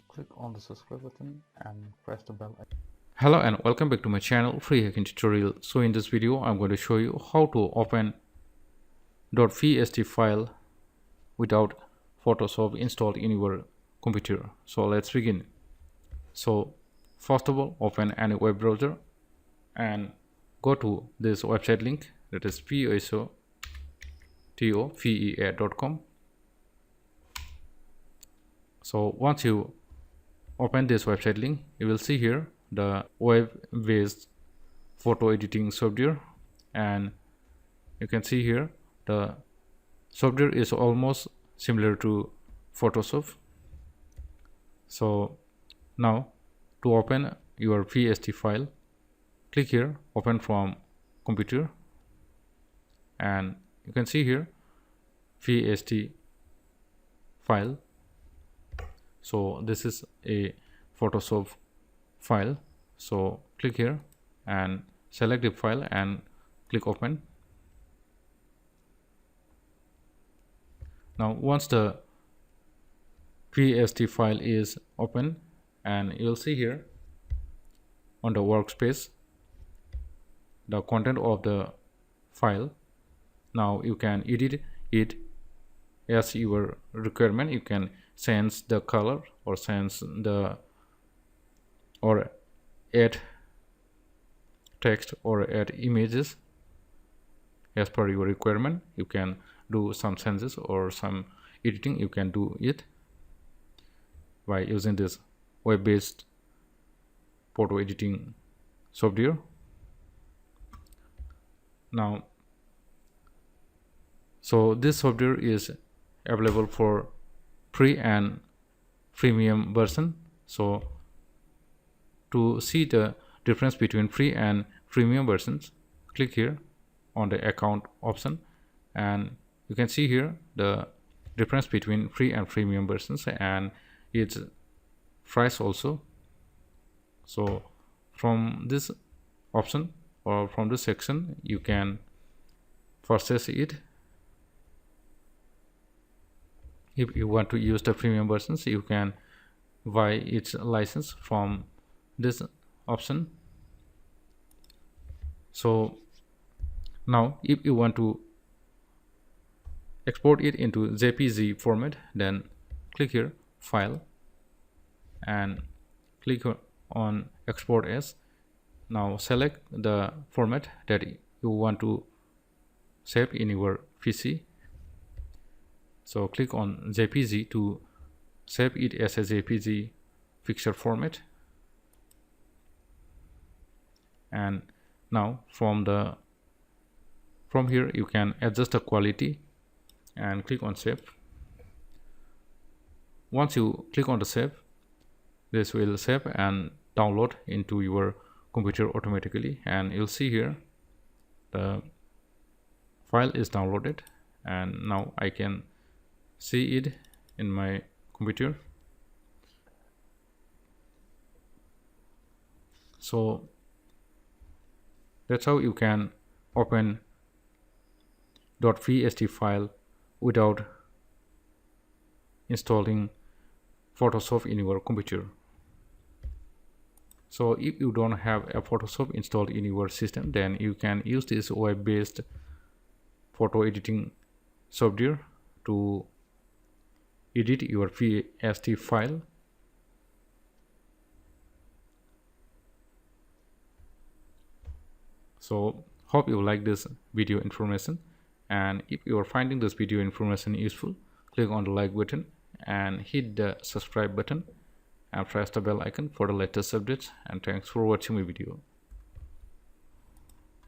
Click on the subscribe button and press the bell icon. Hello and welcome back to my channel Free Hacking Tutorial. So in this video I'm going to show you how to open .vst file without Photoshop installed in your computer. So let's begin. So first of all, open any web browser and go to this website link, that is POSOTOVEA.com. So once you open this website link, you will see here the web-based photo editing software, and you can see here the software is almost similar to Photoshop. So now to open your VST file, click here open from computer, and you can see here VST file. So this is a Photoshop file, so click here and select the file and click open. Now once the VST file is open, and you'll see here on the workspace the content of the file. Now you can edit it as your requirement. You can change the color or change the or add text or add images as per your requirement. You can do some changes or some editing. You can do it by using this web-based photo editing software. Now so this software is available for free and premium version. So to see the difference between free and premium versions, click here on the account option, and you can see here the difference between free and premium versions and its price also. So from this option or from this section you can purchase it. If you want to use the premium versions, you can buy its license from this option. So now if you want to export it into JPG format, then click here file and click on export as. Now select the format that you want to save in your PC. So click on JPG to save it as a JPG picture format. And now from here you can adjust the quality and click on save. Once you click on the save, this will save and download into your computer automatically, and you'll see here the file is downloaded, and now I can see it in my computer. So that's how you can open .vst file without installing Photoshop in your computer. So if you don't have a Photoshop installed in your system, then you can use this web-based photo editing software to edit your VST file. So hope you like this video information, and if you are finding this video information useful, click on the like button and hit the subscribe button and press the bell icon for the latest updates. And thanks for watching my video.